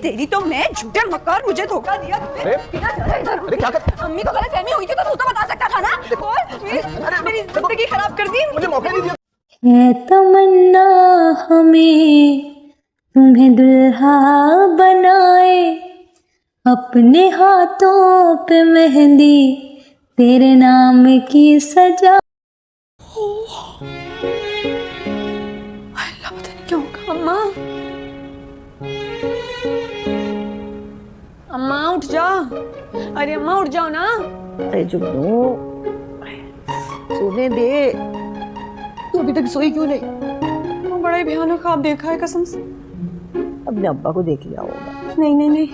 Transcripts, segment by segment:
तेरी तो मैं झूठे मक्कार, मुझे धोखा दिया तूने। अरे क्या कर? अम्मी को गलतफहमी हुई थी तो तू तो बता सकता था ना। बोल प्लीज, मेरी जिंदगी खराब कर दी। मुझे मौका नहीं दिया। है तमन्ना हमें तुम्हें दुल्हा बनाए, अपने हाथों पे मेहंदी तेरे नाम की सजा। अल्लाह पता नहीं क्या होगा। अम्मा, अम्मा उठ जा। अरे अम्मा उठ जाओ ना। अरे जुगनू सोने दे, तू अभी तक सोई क्यों नहीं? बड़ा ही भयानक ख्वाब देखा है कसम से। अपने अब्बा को देख लिया होगा। नहीं नहीं नहीं,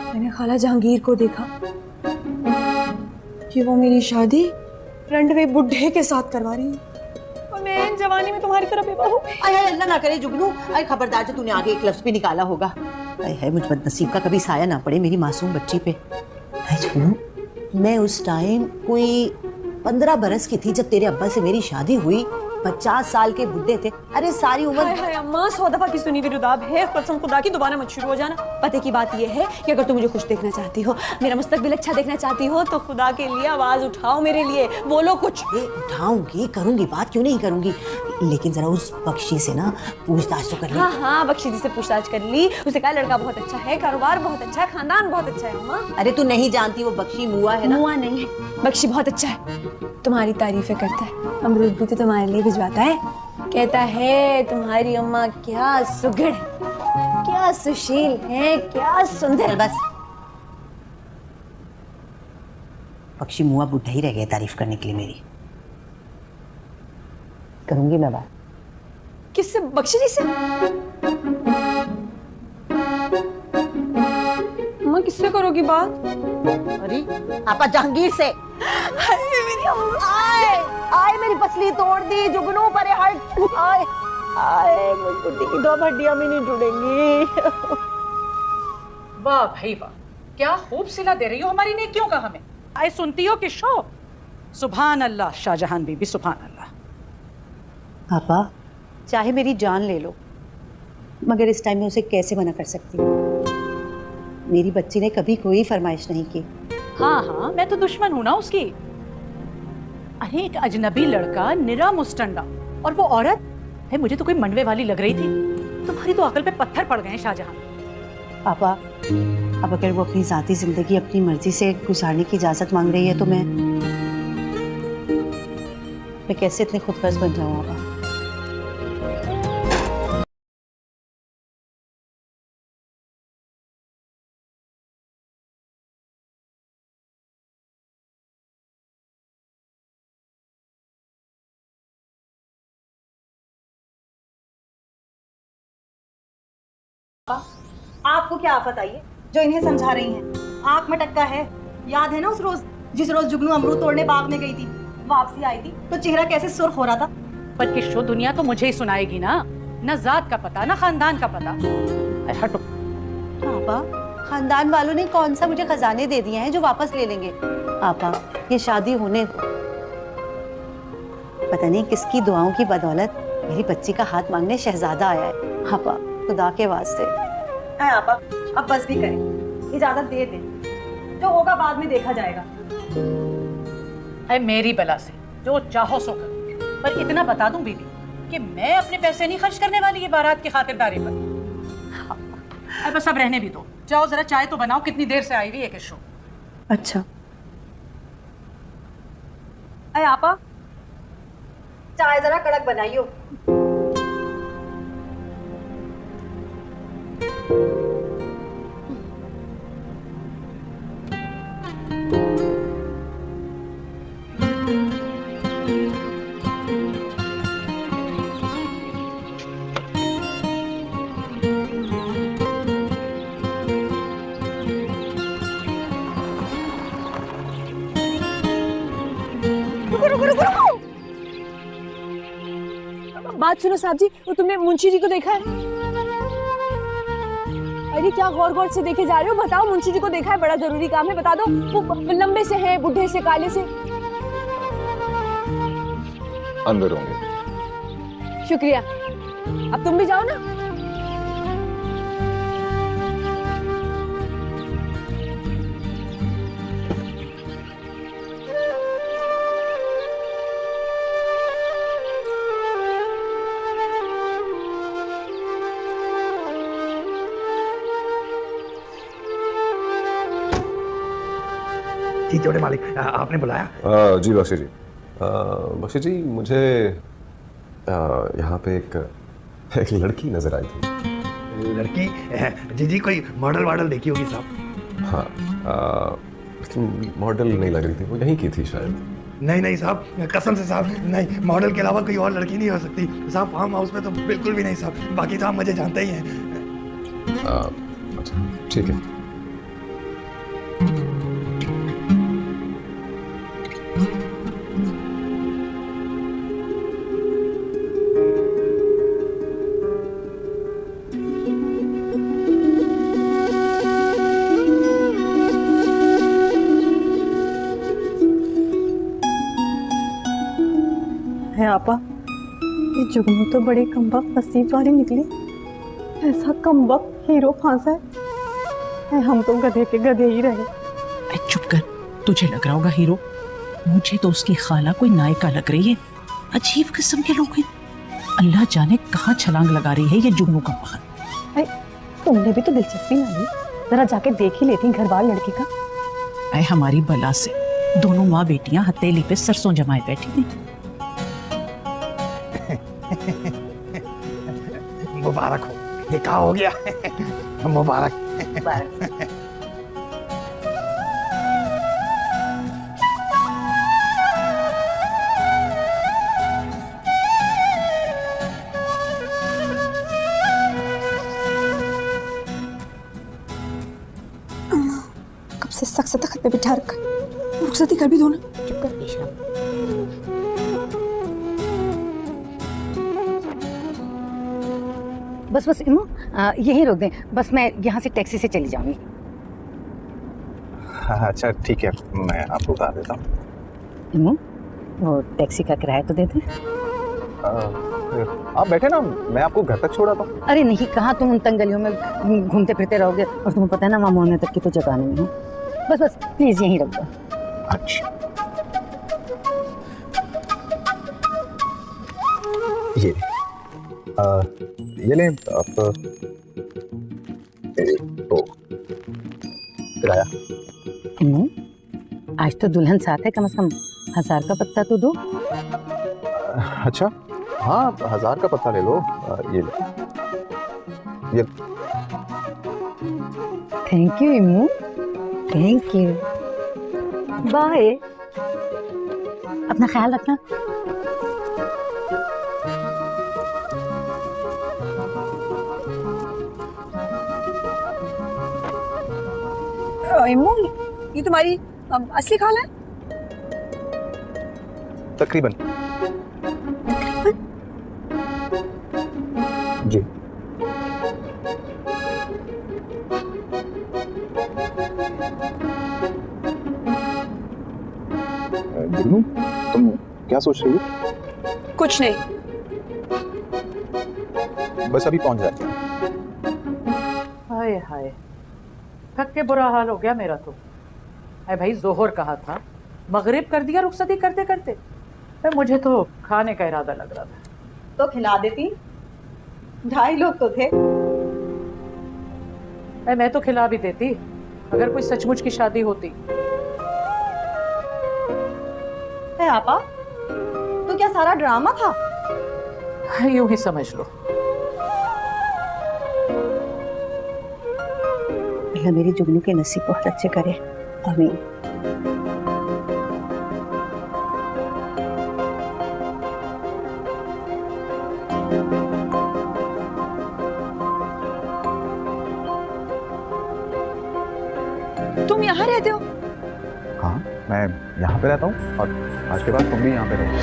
मैंने खाला जहांगीर को देखा कि वो मेरी शादी रंडवे बुढ़े के साथ करवा रही है और मैं जवानी में तुम्हारी तरह बेवा हो गई। अरे अल्लाह ना करे जुगनू, अरे खबरदार जो तूने आगे एक लफ्ज भी निकाला होगा। है मुझ बदनसीब का कभी साया ना पड़े मेरी मासूम बच्ची पे। है जुगनू, मैं उस टाइम कोई 15 बरस की थी जब तेरे अब्बा से मेरी शादी हुई। 50 साल के बुढ़े थे। अरे सारी उम्र। हाय हाय अम्मा, 100 दफा की सुनी हुई रुदाब है, कसम खुदा की दोबारा मत शुरू हो जाना। पते की बात यह है कि अगर तुम मुझे खुश देखना चाहती हो, मेरा मुस्तकबिल अच्छा देखना चाहती हो, तो खुदा के लिए आवाज उठाओ मेरे लिए, बोलो कुछ। उठाऊंगी, करूंगी, बात क्यों नहीं करूंगी, लेकिन जरा उस बख्शी से ना पूछताछ तो कर ली। हाँ हाँ, बख्शी जी से पूछताछ कर ली। उसे कहा लड़का बहुत अच्छा है, कारोबार बहुत अच्छा है, खानदान बहुत अच्छा है। अम्मा अरे तू नहीं जानती, वो बख्शी मुआ है ना। मुआ नहीं है, बख्शी बहुत अच्छा है, तुम्हारी तारीफें करता है, अमरूद भी तो तुम्हारे लिए भिजवाता है, कहता है तुम्हारी अम्मा क्या सुघड़ है, क्या सुशील है, क्या सुंदर। बस, बख्शी मुआ बुढ़ा ही रह गया तारीफ करने के लिए मेरी। करूंगी मैं बात। किससे? बख्शी जी से? अम्मा किससे करोगी बात? अरे आपा जहांगीर से। मेरी अम्मा। आए आए, मेरी पसली तोड़ दी जुगनू, परे हट। आए आए, मुझ बुड्ढी की 2 हड्डियां भी नहीं जुड़ेंगी। वाह भाई वाह, क्या खूब सिला दे रही हो हमारी नेकियों का हमें। आए सुनती हो कि शो। सुभान अल्लाह शाहजहान बीबी, सुभान अल्लाह। पापा चाहे मेरी जान ले लो, मगर इस टाइम में उसे कैसे मना कर सकती हूँ? मेरी बच्ची ने कभी कोई फरमाइश नहीं की। हाँ हाँ, मैं तो दुश्मन हूं ना उसकी। अरे एक अजनबी लड़का, निरा मुस्टंडा, और वो औरत है, मुझे तो कोई मंडवे वाली लग रही थी। तुम्हारी तो अकल पे पत्थर पड़ गए हैं शाहजहां। पापा अब अगर वो अपनी जाती जिंदगी अपनी मर्जी से गुजारने की इजाजत मांग रही है तो मैं कैसे इतने खुदगर्ज बन जाऊँ? पापा आपको क्या आफत आई है जो इन्हें समझा रही हैं? आंख में टक्का है। याद है ना उस रोज, जिस रोज जुगनू अमरूद तोड़ने बाग में गई थी, वापसी आई थी तो चेहरा कैसे सुर्ख हो रहा था। पर किशो दुनिया तो मुझे ही सुनाएगी ना, न जात का पता, न खानदान का पता। हटो। पापा, खानदान वालों ने कौन सा मुझे खजाने दे दिए हैं जो वापस ले लेंगे? पापा ये शादी होने दो। पता नहीं किसकी दुआओं की बदौलत मेरी बच्ची का हाथ मांगने शहजादा आया है। पापा खुदा के वास्ते। है आपा, अब बस भी करें, इजाजत दे दें, जो होगा बाद में देखा जाएगा। है मेरी बला से जो चाहो सो करो, पर इतना बता दूं बीबी कि मैं अपने पैसे नहीं खर्च करने वाली ये बारात की खातिरदारी पर। अब बस अब रहने भी दो, जाओ जरा चाय तो बनाओ, कितनी देर से आई हुई है किशो। अच्छा है आपा, चाय जरा कड़क बनाइयो। बात सुनो साहब जी, वो तुमने मुंशी जी को देखा है? अरे क्या गौर गौर से देखे जा रहे हो? बताओ, मुंशी जी को देखा है? बड़ा जरूरी काम है, बता दो। वो लंबे से हैं, बुढ़े से, काले से। अंदर होंगे। शुक्रिया, अब तुम भी जाओ ना। जी जोड़े मालिक, आपने बुलाया? जी बख्शी जी। बख्शी जी, मुझे यहाँ पे एक लड़की नजर आई थी। लड़की? जी कोई मॉडल वॉडल देखी होगी साहब। हाँ, लेकिन मॉडल नहीं लग रही थी, वो यहीं की थी शायद। नहीं साहब, कसम से साहब, नहीं, मॉडल के अलावा कोई और लड़की नहीं हो सकती साहब। फार्म हाउस में तो बिल्कुल भी नहीं साहब। बाकी तो आप मुझे जानते ही हैं। अच्छा ठीक है। है आपा, ये जुगनू तो बड़ी कमबख्त नसीब वाली निकली। ऐसा कमबख्त हीरो फांसा है, हम तो गधे के गधे ही रहे। चुप कर, तुझे लग रहा होगा हीरो, मुझे तो उसकी खाला कोई नायिका लग रही है। अजीब किस्म के लोग हैं, अल्लाह जाने कहाँ छलांग लगा रही है ये जुगनू का बखत। तुमने भी तो दिलचस्पी ना ली, जरा जाके देख ही लेती घर बार लड़की का। हमारी बला से दोनों माँ बेटियां हथेली पे सरसों जमाए बैठी थी। मुबारक हो, निकाह हो गया। मुबारक। कब से सख्त तख्त पे बिठा रखा, रुखसती कर भी दो ना। चुप कर बेशरम। बस इमू, यहीं रोक दें, बस मैं यहाँ से टैक्सी से चली जाऊंगी। अच्छा ठीक है, मैं आपको उतार देता हूँ। इमू, वो टैक्सी का किराया तो दे दें। आप बैठे ना, मैं आपको घर तक छोड़ा था। अरे नहीं, कहाँ तुम उन तंग गलियों में घूमते फिरते रहोगे, और तुम्हें पता है ना वहाँ मोड़ने तक की तो जगह नहीं है। बस प्लीज यहीं रख दो। अच्छा ये लें आप तो किराया। आज तो दुल्हन साथ है, कम से कम 1000 का पत्ता तो दो। अच्छा हाँ, 1000 का पत्ता ले लो। ये थैंक यू इमू, थैंक यू। बाय, अपना ख्याल रखना। इम्मू, ये तुम्हारी असली खाला है? तकरीबन जी। जुगनू, तुम क्या सोच रही हो? कुछ नहीं। बस अभी पहुंच जाती हूँ। हाय हाय, थक के बुरा हाल हो गया मेरा तो। अरे भाई, जोहर कहा था, मगरिब कर दिया रुखसती करते करते। मुझे तो खाने का इरादा लग रहा था। तो खिला देती, 2.5 लोग तो थे। मैं तो खिला भी देती अगर कोई सचमुच की शादी होती। आपा, तो क्या सारा ड्रामा था? यूं ही समझ लो। अल्लाह मेरी जुगनू के नसीब बहुत अच्छे करे, आमीन। तुम यहाँ रहते हो? हाँ, मैं यहाँ पे रहता हूँ और आज के बाद तुम भी यहाँ पे रहो।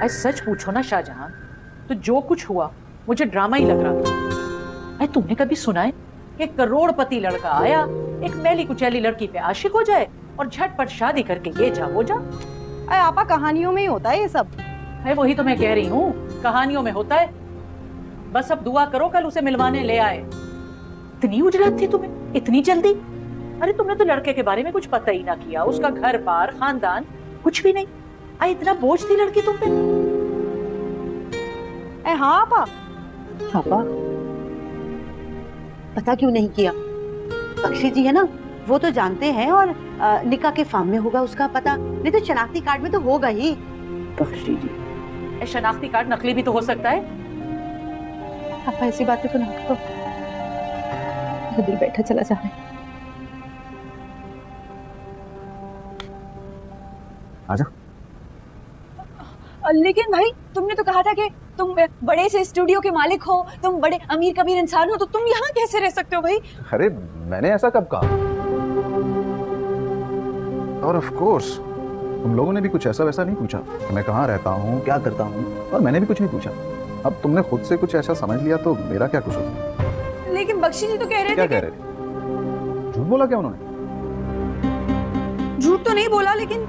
आज सच पूछो ना शाहजहां, तो जो कुछ हुआ मुझे ड्रामा ही लग रहा था। अरे तुमने कभी सुना है कि करोड़पति लड़का आया एक मैली कुचैली लड़की पे आशिक हो जाए और झटपट शादी करके ये जा वो जा? अरे आपा, कहानियों में ही होता है ये सब। है वही तो मैं कह रही हूँ, कहानियों में होता है। बस अब दुआ करो कल उसे मिलवाने ले आए। इतनी उजरत थी तुम्हें, इतनी जल्दी? अरे तुमने तो लड़के के बारे में कुछ पता ही ना किया, उसका घर बार खानदान कुछ भी नहीं। अरे इतना बोझ थी लड़की तुम पे? हाँ आपा। पापा, पता क्यों नहीं किया? बख्शी जी है ना, वो तो जानते हैं, और निकाह के फॉर्म में होगा उसका पता, नहीं तो शनाख्ती कार्ड में तो होगा ही। बख्शी जी, शनाख्ती कार्ड नकली भी तो हो सकता है। आप ऐसी बातें तो ना करो, मेरा दिल बैठा चला जा रहा है। आजा। लेकिन भाई तुमने तो कहा था कि तुम बड़े से स्टूडियो के मालिक हो, तुम बड़े अमीर कबीर इंसान हो, तो तुम यहाँ कैसे रह सकते हो भाई? अरे मैंने ऐसा कब कहा? और ऑफ कोर्स तुम लोगों ने भी कुछ ऐसा वैसा नहीं पूछा कि मैं कहाँ रहता हूँ, क्या करता हूँ, और मैंने भी कुछ नहीं पूछा। अब तुमने खुद से कुछ ऐसा समझ लिया तो मेरा क्या कुछ होता? लेकिन बख्शी जी तो कह रहे थे। क्या कह रहे थे? झूठ बोला क्या उन्होंने? झूठ तो नहीं बोला, लेकिन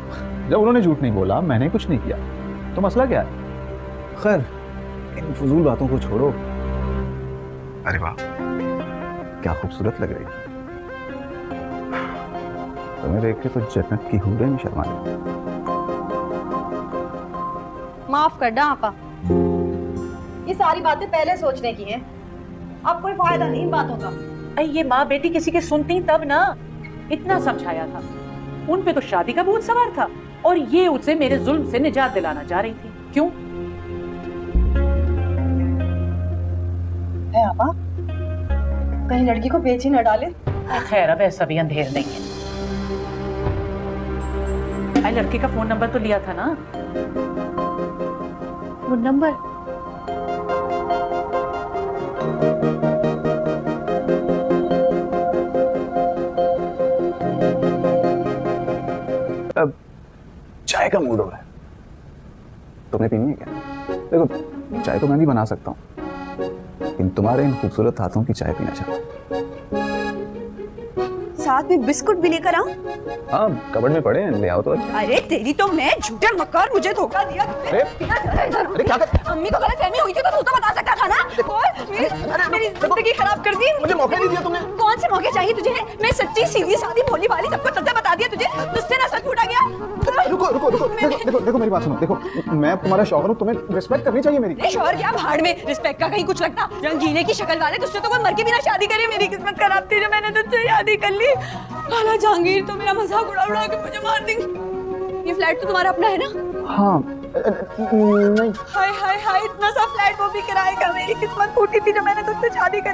जब उन्होंने झूठ नहीं बोला, मैंने कुछ नहीं किया, तो मसला क्या है? खैर इन फजूल बातों को छोड़ो। अरे वाह, क्या खूबसूरत लग रही है। तुम्हें देख के तो जन्नत की हूरें भी शर्मा गई। माफ कर दो आपा, ये सारी बातें पहले सोचने की हैं। अब कोई फायदा नहीं इन बातों का। अरे ये माँ बेटी किसी के सुनती तब ना, इतना समझाया था। उन पे तो शादी का भूत सवार था, और ये उसे मेरे जुल्म से निजात दिलाना चाह रही थी। क्यों? है आपा, कहीं लड़की को बेच ही न डाले। खैर अब ऐसा भी अंधेर नहीं है। आई लड़के का फोन नंबर तो लिया था ना? वो नंबर अब चाय का मूड हो रहा है, तुमने पीनी है क्या? देखो चाय तो मैं भी बना सकता हूँ, लेकिन तुम्हारे इन खूबसूरत हाथों की चाय पीना चाहता हूँ। साथ में बिस्कुट भी लेकर आऊं? हाँ कबर्ड में पड़े हैं, ले आओ तो अच्छा। अरे तेरी तो मैं झूठे मक्कार, मुझे धोखा दिया। अरे क्या कर? अम्मी को गलतफहमी हुई थी तो तू तो बता सकता था ना। बोल, मेरी जिंदगी खराब कर दी। मुझे मौका नहीं दिया तुमने। कौन से मौके चाहिए तुझे? मैं सच्ची सीधी सादी भोली भाली सबको सच्चा बता दिया तुझे, तुझसे ना सच फूटा गया। रुको रुको रुको, देखो मेरी बात सुनो। देखो मैं तुम्हारा शौहर हूँ, तुम्हें रिस्पेक्ट करनी चाहिए मेरी। शौहर क्या, भाड़ में रिस्पेक्ट का कहीं कुछ लगता। रंगीने की शक्ल वाले, तुझसे तो कोई मर के भी ना शादी करे। मेरी किस्मत खराब थी जो मैंने तुझसे शादी कर ली। काला जहांगीर तो मेरा मजाक उड़ा उड़ा के मुझे मार देंगे। ये फ्लैट तो तुम्हारा अपना है ना? हाँ नहीं। हाय हाय हाय, इतना सा फ्लैट वो भी किराए का। मेरी किस्मत फूटी थी जो मैंने तुझसे शादी कर।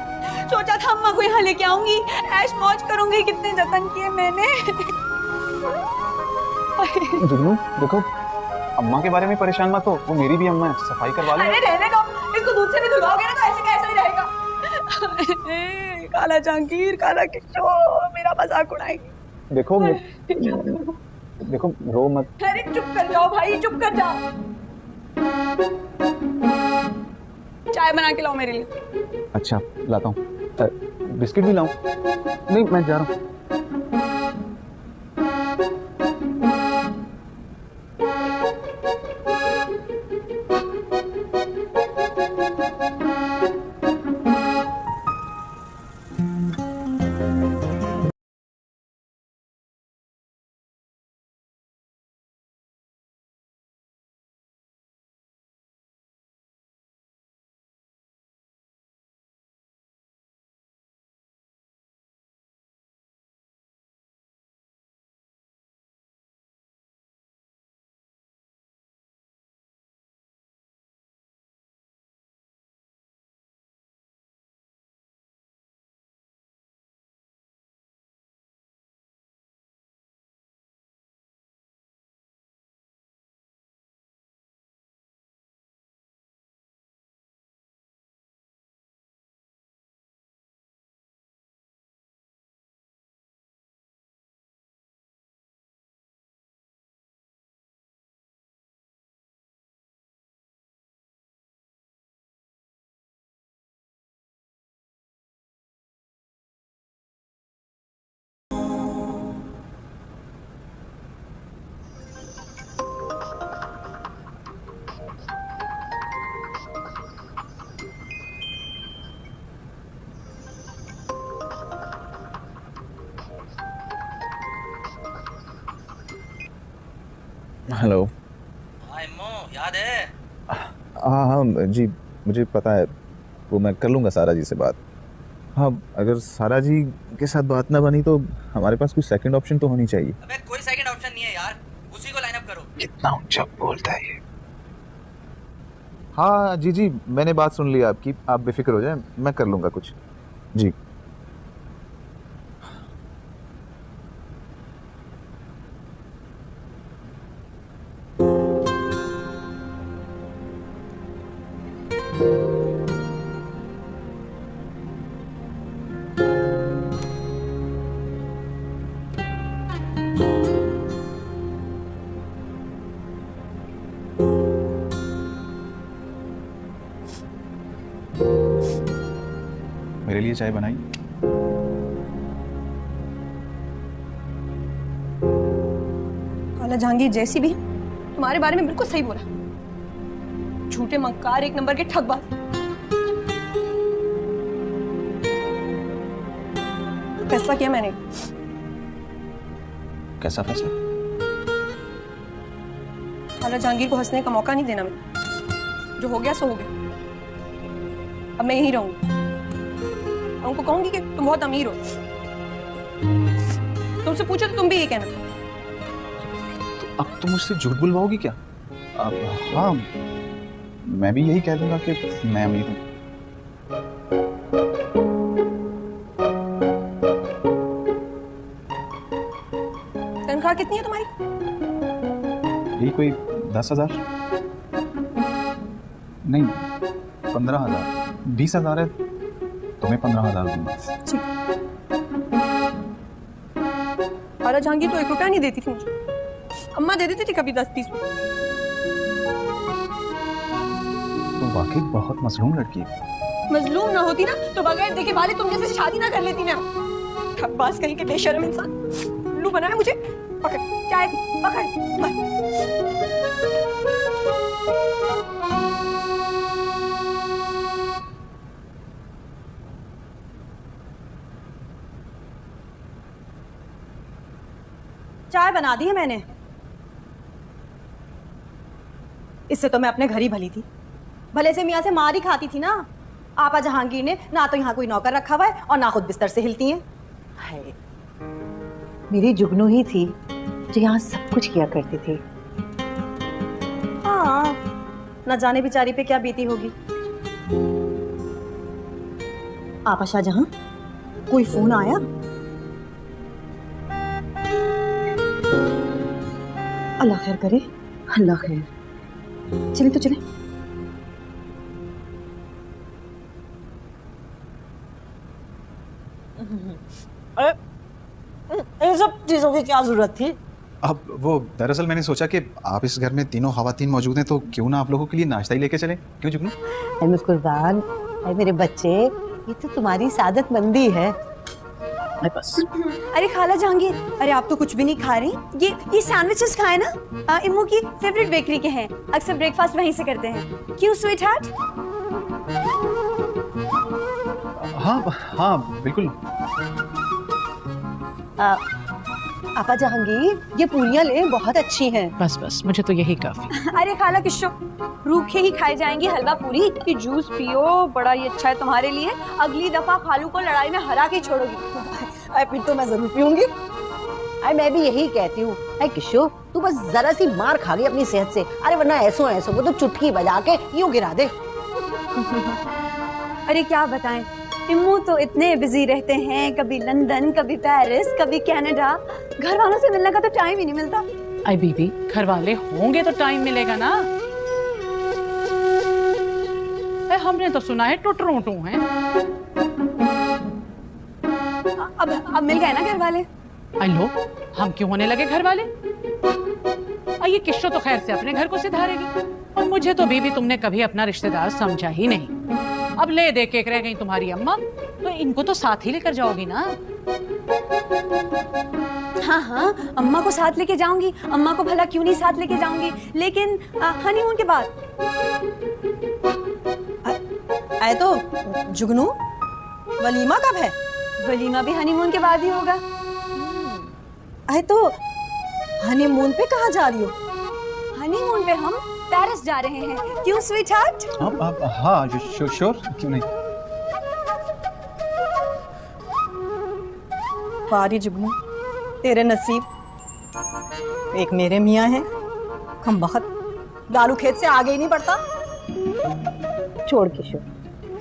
सोचा था अम्मा को यहाँ लेके आऊंगी, ऐश मौज करूंगी। कितने जतन किए मैंने। जुगनू देखो, अम्मा के बारे में परेशान मत हो, वो मेरी भी अम्मा है, सफाई करवा लो। अरे रहने दो, इसको दूध से भी धुलवाओगे ना तो ऐसे का ऐसा ही रहेगा। काला जहांगीर, काला किशोर मेरा मजाक उड़ाएगी। देखो देखो रो मत। अरे चुप कर जाओ भाई, चुप कर जाओ। चाय बना के लाओ मेरे लिए। अच्छा लाता हूँ। बिस्किट भी लाऊं? नहीं मैं जा रहा हूँ। हेलो। याद है? हाँ हाँ जी मुझे पता है, वो मैं कर लूँगा सारा जी से बात। हाँ, अगर सारा जी के साथ बात ना बनी तो हमारे पास कुछ सेकंड ऑप्शन तो होनी चाहिए। अबे कोई सेकंड ऑप्शन नहीं है यार, उसी को लाइन अप करो। कितना ऊंचा बोलता है ये। हाँ जी जी, मैंने बात सुन ली आपकी, आप बेफिक्र हो जाए, मैं कर लूंगा कुछ जी। मेरे लिए चाय बनाई। खाला जहांगीर जैसी भी तुम्हारे बारे में बिल्कुल सही बोला। झूठे मक्कार, एक नंबर के ठगबाज। फैसला किया मैंने। कैसा फैसला? खाला जहांगीर को हंसने का मौका नहीं देना मैं। जो हो गया सो हो गया। अब मैं यहीं रहूंगी। उनको कहूंगी कि तुम बहुत अमीर हो। तुमसे पूछो तो तुम भी ये कहना। अब तुम मुझसे झूठ बुलवाओगी क्या? अब हाँ, मैं भी यही कह दूंगा कि मैं अमीर हूँ। तनख्वाह कितनी है तुम्हारी? यही कोई 10,000 नहीं, 15,000। 20,000 है, तुम्हें 15,000 दूंगा। खाला जहांगीर तो 1 रुपया नहीं देती थी मुझे। अम्मा दे देती थी कभी 10-20 रुपये। तो वाकई बहुत मजलूम लड़की है। मजलूम ना होती ना तो बगैर देखे वाले तुम जैसे शादी ना कर लेती मैं। ठगबाज कहीं के बेशर्म इंसान। उल्लू बनाया मुझे। पकड़ चाय पी, पकड़। चाय बना दी है मैंने। इससे तो मैं अपने घर ही भली थी। भले से मियाँ से मार ही खाती थी ना। आपा जहांगीर ने ना तो यहाँ कोई नौकर रखा हुआ है और ना खुद बिस्तर से हिलती हैं। हाय, मेरी जुगनू ही थी जो यहाँ सब कुछ किया करती थी। हाँ, न जाने बेचारी पे क्या बीती होगी। आपा शाहजहां, कोई फोन आया? अल्लाह खैर करे। अल्लाह खैर। चले तो चले। इन सब चीजों की क्या जरूरत थी? अब वो दरअसल मैंने सोचा कि आप इस घर में तीनों खवातीन मौजूद हैं तो क्यों ना आप लोगों के लिए नाश्ता ही लेके चलें। क्यों जुगनू? अरे कुर्बान, अरे मेरे बच्चे, ये तो तुम्हारी सादतमंदी है। बस। अरे खाला जहांगीर, अरे आप तो कुछ भी नहीं खा रही। ये सैंडविचेस खाए ना, इम्मू की फेवरेट बेकरी के हैं। अक्सर ब्रेकफास्ट वहीं से करते हैं। क्यों स्वीट हार्ट? हाँ हाँ बिल्कुल। आपा जहांगीर, ये पूरियां ले, बहुत अच्छी हैं। बस बस, मुझे तो यही काफी। अरे खाला किशो, रूखे ही खाए जाएंगी हलवा पूरी। ये जूस पियो, बड़ा ही अच्छा है तुम्हारे लिए। अगली दफा खालू को लड़ाई में हरा के छोड़ोगी। अरे फिर तो मैं जरूर पीऊंगी। अरे मैं भी यही कहती हूँ। अरे किशो, तू बस जरा सी मार खा गई अपनी सेहत से। अरे वरना ऐसो ऐसो वो तो चुटकी बजा के यूं गिरा दे। अरे क्या बताएं, इम्मू तो इतने बिजी रहते हैं। कभी लंदन, कभी पेरिस, कभी कनाडा। घर वालों से मिलने का तो टाइम ही नहीं मिलता। आई बीबी, घर वाले होंगे तो टाइम मिलेगा ना। हमने तो सुना है टुटरोटू हैं। अब मिल गए ना घर वाले। आई लो, हम क्यों होने लगे घर वाले? ये किश्तो तो खैर से अपने घर को सिधारेगी और मुझे तो बीबी तुमने कभी अपना रिश्तेदार समझा ही नहीं। अब ले दे के रह गई तुम्हारी अम्मा, तो इनको तो साथ ही लेकर जाओगी ना। हाँ हाँ, अम्मा को साथ लेके जाऊंगी। अम्मा को भला क्यों नहीं साथ लेके जाऊंगी, लेकिन हनीमून के बाद। आए तो जुगनू, वलीमा कब है? वलीमा भी हनीमून के बाद ही होगा। आए तो हनीमून पे कहाँ जा रही हो? हनीमून पे हम पेरिस जा रहे हैं। क्यों स्वीट हार्ट? हाँ श्योर, क्यों नहीं। वारी जुगनू, तेरे नसीब। एक मेरे मियाँ हैं, हम बहुत लालू खेत से आगे ही नहीं बढ़ता। छोड़ किशोर,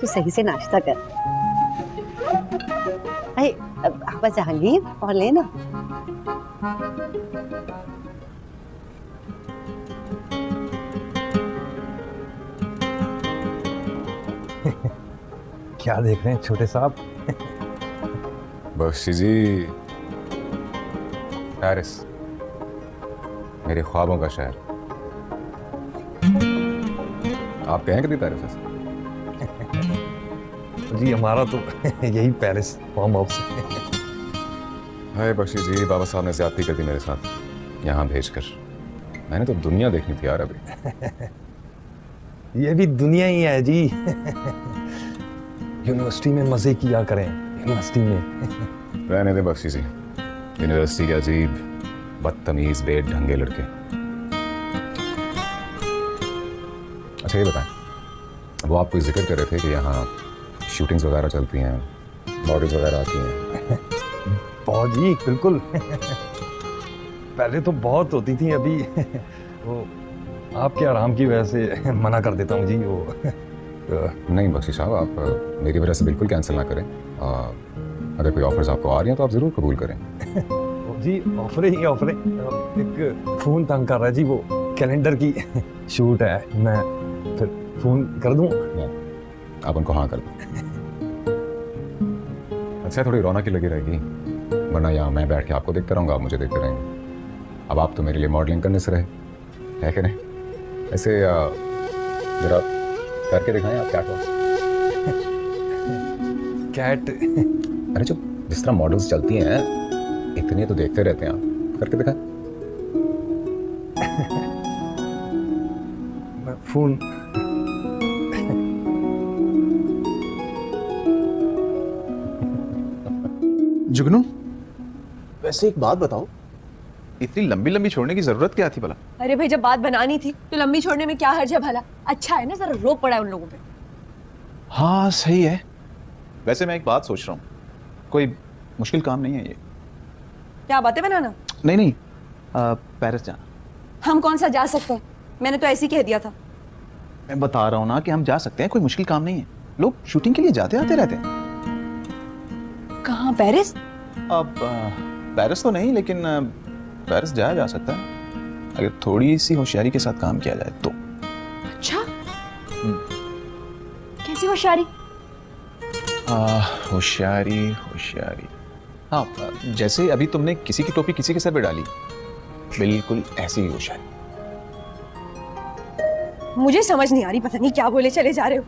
तू सही से नाश्ता कर। अरे आपा जहांगीर और लेना। क्या देख रहे हैं छोटे साहब? बख्शी जी, पेरिस मेरे ख्वाबों का शहर। आप गए हैं कभी पेरिस से? जी हमारा तो यही पेरिस फार्म हाउस है। हाय बख्शी जी, बाबा साहब ने ज्यादती कर दी मेरे साथ यहाँ भेजकर। मैंने तो दुनिया देखनी थी यार अभी। ये भी दुनिया ही है जी। यूनिवर्सिटी में मजे किया करें, यूनिवर्सिटी में। रहने दे बख्शी जी, यूनिवर्सिटी के अजीब बदतमीज बेढंगे लड़के। अच्छा ये बताएं, वो आप कोई जिक्र कर रहे थे कि यहाँ शूटिंग्स वगैरह चलती हैं, मॉडल्स वगैरह आती हैं। बहुत जी, बिल्कुल। पहले तो बहुत होती थी, अभी वो आपके आराम की वजह से मना कर देता हूँ जी। वो नहीं बख्शी साहब, आप मेरी वजह से बिल्कुल कैंसिल ना करें। अगर कोई ऑफर्स आपको आ रही हैं तो आप ज़रूर कबूल करें। जी ऑफर ही ऑफर है। एक फ़ोन तंग कर रहा है जी, वो कैलेंडर की शूट है। मैं फिर फ़ोन कर दूँ? आप उनको हाँ कर दो। अच्छा थोड़ी रौनक ही लगी रहेगी, वरना यहाँ मैं बैठ के आपको देखता रहूँगा, आप मुझे देखते रहेंगे। अब आप तो मेरे लिए मॉडलिंग करने से रहे, है कि नहीं? ऐसे जरा करके दिखाएं आप कैट वॉक। कैट? अरे जो जिस तरह मॉडल्स चलती हैं इतनी तो देखते रहते हैं, आप करके दिखाएं। फोन जुगनू, वैसे एक बात बताओ, इतनी लंबी लंबी छोड़ने की जरूरत क्या थी भला? अरे भाई जब बात बनानी थी तो लंबी छोड़ने में क्या हर्ज है भला? अच्छा है ना जरा रोक पड़ा है उन लोगों पे। हाँ सही है। वैसे मैं एक बात सोच रहा हूँ, कोई मुश्किल काम नहीं है ये। क्या बातें बनाना? नहीं नहीं, पेरिस जाना। हम कौन सा जा सकते हैं? मैंने तो ऐसे ही कह दिया था। मैं बता रहा हूँ ना कि हम जा सकते हैं, कोई मुश्किल काम नहीं है। लोग शूटिंग के लिए जाते आते रहते हैं। कहाँ, पेरिस? अब पेरिस तो नहीं, लेकिन पेरिस जाया जा सकता है अगर थोड़ी सी होशियारी के साथ काम किया जाए तो। अच्छा, कैसी होशियारी? होशियारी होशियारी, हाँ जैसे अभी तुमने किसी की टोपी किसी के सर पे डाली, बिल्कुल ऐसी ही होशियारी। मुझे समझ नहीं आ रही, पता नहीं क्या बोले चले जा रहे हो।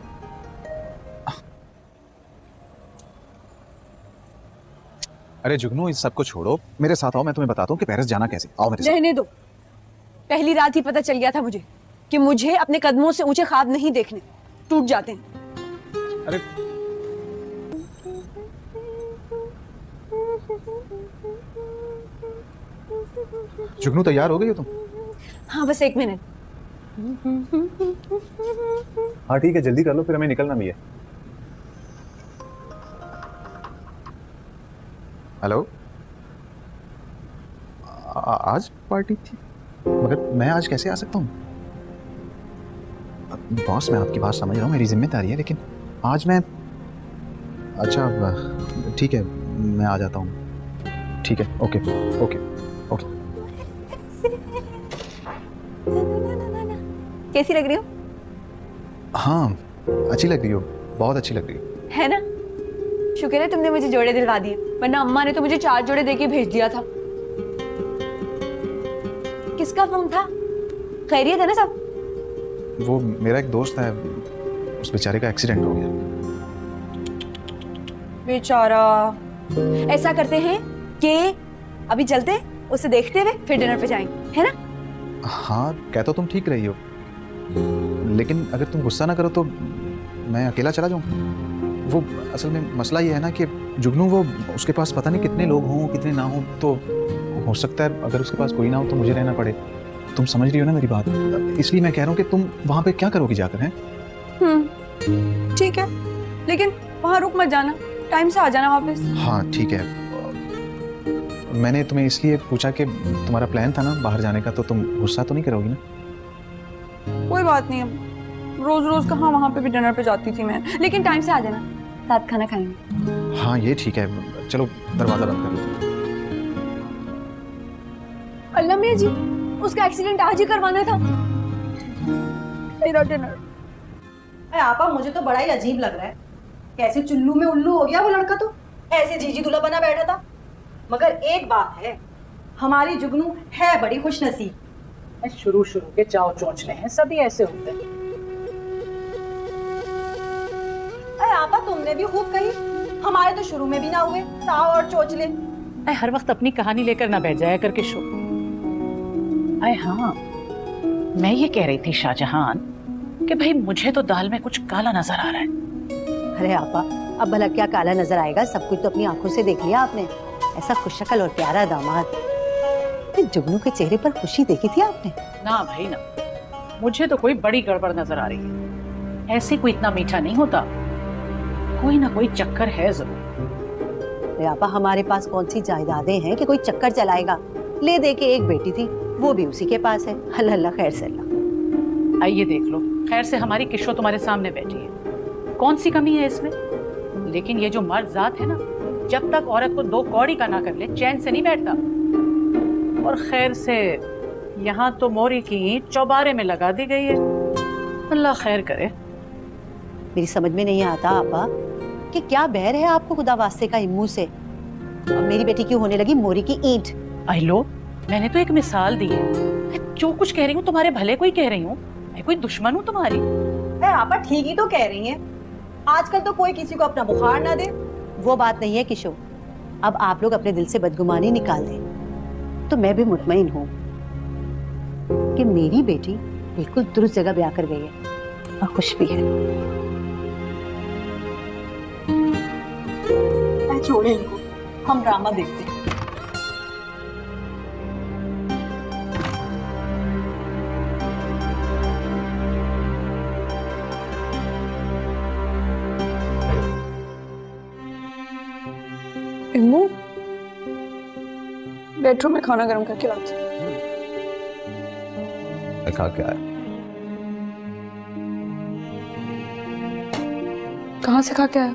अरे जुगनू, इस सब को छोड़ो, मेरे साथ आओ, मैं तुम्हें बताता हूँ कि पेरिस जाना कैसे। आओ मेरे साथ। रहने दो, पहली रात ही पता चल गया था मुझे कि मुझे अपने कदमों से ऊंचे ख्वाब नहीं देखने, टूट जाते हैं। अरे जुगनू, तैयार हो गई हो तुम? हाँ बस 1 मिनट। हाँ ठीक है, जल्दी कर लो, फिर हमें निकलना भी है। हेलो, आज पार्टी थी, मगर मैं आज कैसे आ सकता हूँ? बॉस, मैं आपकी बात समझ रहा हूँ, मेरी जिम्मेदारी है, लेकिन आज मैं, अच्छा ठीक है, मैं आ जाता हूँ। ठीक है, ओके ओके ओके। कैसी लग रही हो? हाँ अच्छी लग रही हो, बहुत अच्छी लग रही हो। है ना? शुक्र है तुमने मुझे जोड़े दिलवा दिए, वरना अम्मा ने तो मुझे 4 जोड़े देके भेज दिया था। किसका फोन था? खैरियत है ना सब? वो मेरा एक दोस्त है, उस बेचारे का एक्सीडेंट हो गया। बेचारा। ऐसा करते हैं कि अभी चलते हैं, उसे देखते हुए फिर डिनर पे जाएंगे, है ना? हाँ कह तो तुम ठीक रही हो, लेकिन अगर तुम गुस्सा ना करो तो मैं अकेला चला जाऊँ। वो असल में मसला ये है ना कि जुगनू, वो उसके पास पता नहीं कितने लोग हों कितने ना हों, तो हो सकता है अगर उसके पास कोई ना हो तो मुझे रहना पड़े। तुम समझ रही हो ना मेरी बात? इसलिए मैं कह रहा हूँ कि तुम वहाँ पे क्या करोगी जाकर? हैं ठीक है, लेकिन वहाँ रुक मत जाना, टाइम से आ जाना वापस। हाँ ठीक है, मैंने तुम्हें इसलिए पूछा कि तुम्हारा प्लान था ना बाहर जाने का, तो तुम गुस्सा तो नहीं करोगी ना? कोई बात नहीं, अब रोज रोज कहाँ वहां पे भी डिनर पे जाती थी मैं, लेकिन टाइम से आ जाना, साथ खाना खाएंगे। हाँ ये ठीक है, चलो दरवाजा बंद कर लो। अल्लाह मियां जी, उसका एक्सीडेंट आज ही करवाना था। मेरा डिनर। अरे आपा, मुझे तो बड़ा ही अजीब लग रहा है, कैसे चुल्लू में उल्लू हो गया वो लड़का, तो ऐसे जीजी दूल्हा बना बैठा था। मगर एक बात है, हमारी जुगनू है बड़ी खुशनसीब। शुरू के चाव चोंचले हैं, सभी ऐसे होते हैं। अरे आपा, तुमने भी खूब कही, हमारे तो शुरू में भी ना हुए चाव और चोचले। हर वक्त अपनी कहानी लेकर ना बैठ जाया करके शो। हाँ, मैं ये कह रही थी शाहजहां कि भाई मुझे तो दाल में कुछ काला नजर आ रहा है। अरे आपा, अब भला क्या काला नजर आएगा, सब कुछ तो अपनी आंखों से देख लिया आपने। ऐसा खुशशक्ल और प्यारा दामाद, जुगनू के चेहरे पर खुशी देखी थी आपने? ना भाई ना, मुझे तो कोई बड़ी गड़बड़ नजर आ रही है। ऐसे कोई इतना मीठा नहीं होता, कोई ना कोई चक्कर है जरूर। अरे आपा, हमारे पास कौन सी जायदादें हैं कि कोई चक्कर चलाएगा। ले दे के एक बेटी थी, वो भी उसी के पास है। अल्लाह अल्लाह खैर से अल्लाह। आइए देख लो, खैर से हमारी किशो तुम्हारे सामने बैठी है, कौन सी कमी है इसमें। लेकिन ये जो मर्द जात है ना, जब तक औरत को दो कौड़ी का ना कर ले चैन से नहीं बैठता। और खैर से यहाँ तो मोरी की ईंट चौबारे में लगा दी गई है। अल्लाह खैर करे। मेरी समझ में नहीं आता आपा कि क्या बैर है आपको खुदा वास्ते का इम्मू से। अब मेरी बेटी क्यों होने लगी मोरी की ईंट? आई लो, मैंने तो एक मिसाल दी है, जो कुछ कह रही हूँ तुम्हारे भले को ही कह रही हूँ, मैं कोई दुश्मन हूँ तुम्हारी? आपा ठीक ही तो कह रही हैं, आजकल तो कोई किसी को अपना बुखार ना दे। वो बात नहीं है किशो, अब आप लोग अपने दिल से बदगुमानी निकाल दें तो मैं भी मुतमईन हूँ कि मेरी बेटी बिल्कुल दुरुस्त जगह ब्याह कर गई है और खुश भी है। छोड़े इनको, हम ड्रामा देखते हैं। इम्मू, बेडरूम में खाना गर्म करके लाती। खा के आया। कहाँ से खा के आया?